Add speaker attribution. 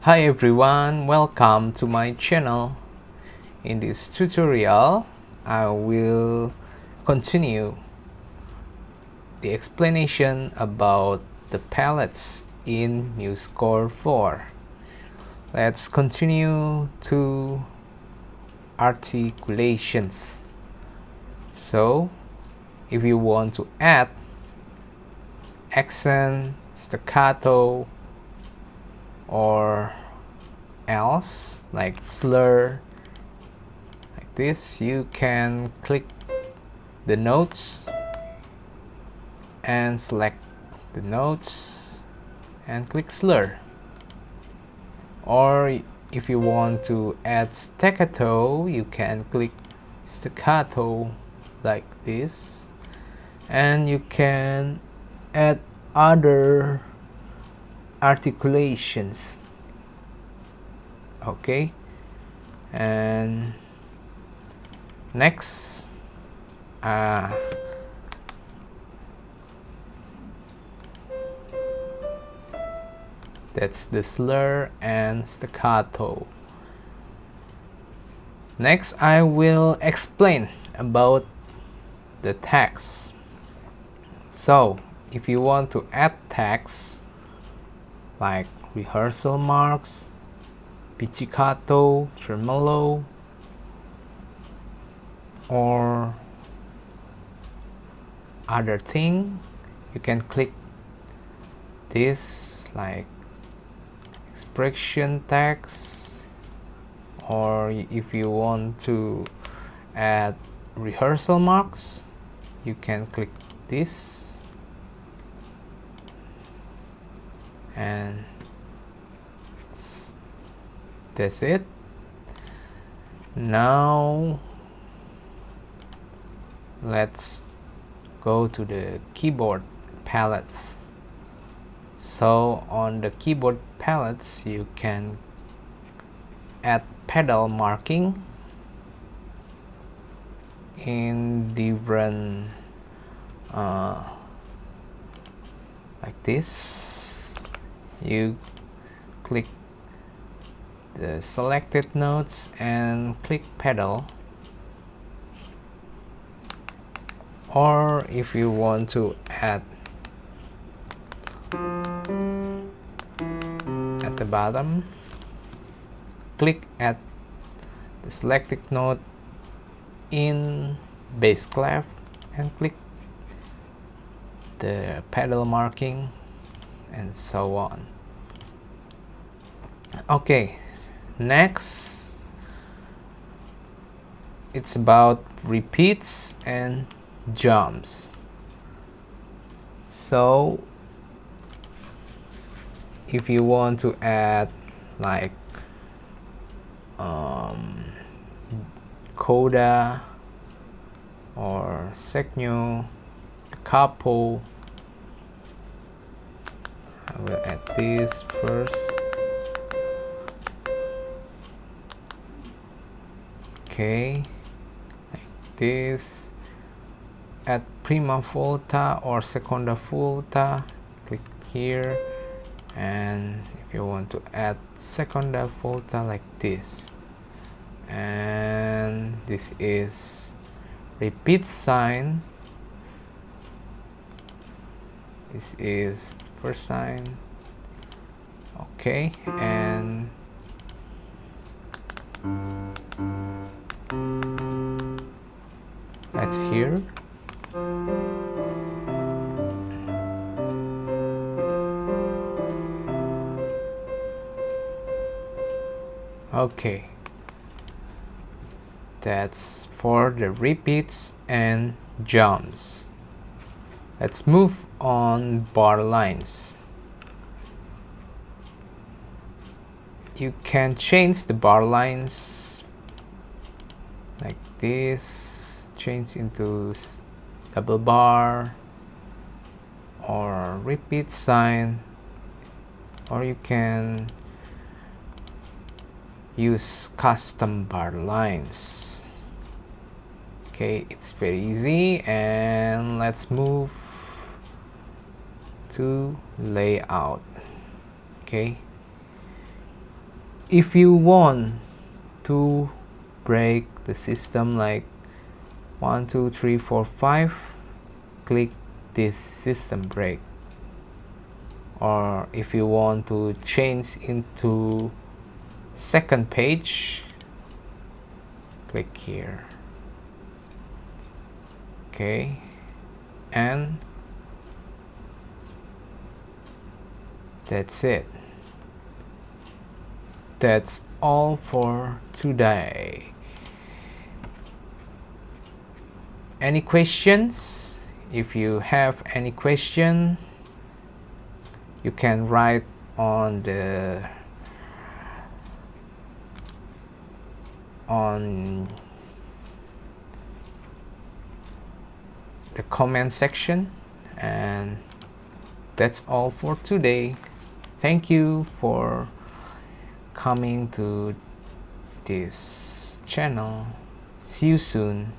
Speaker 1: Hi everyone, welcome to my channel. In this tutorial, I will continue the explanation about the palettes in Musescore 4. Let's continue to articulations. So, if you want to add accent, staccato, or else like slur like this, you can click the notes and select the notes and click slur. Or if you want to add staccato, you can click staccato like this, and you can add other articulations. Okay, and next that's the slur and staccato. Next, I will explain about the tags. So if you want to add tags like rehearsal marks, pizzicato, tremolo, or other thing, you can click this like expression tags. Or if you want to add rehearsal marks, you can click this, and that's it. Now let's go to the keyboard palettes. So on the keyboard palettes, you can add pedal marking in different like this. You click the selected notes and click pedal. Or if you want to add at the bottom, click at the selected note in bass clef and click the pedal marking, and so on. Okay, next it's about repeats and jumps. So if you want to add like coda or segno, capo, I will add this first. Okay, like this. Add prima volta or seconda volta, click here. And if you want to add seconda volta, like this. And this is repeat sign. This is first sign. Okay, and that's here. Okay, that's for the repeats and jumps. Let's move on bar lines. You can change the bar lines like this, change into double bar or repeat sign, or you can use custom bar lines. Okay, it's very easy. And let's move to layout. Okay, if you want to break the system like 1 2 3 4 5, click this system break. Or if you want to change into second page, click here. Okay, and that's it. That's all for today. Any questions? If you have any question, you can write on the comment section. And that's all for today. Thank you for coming to this channel. See you soon.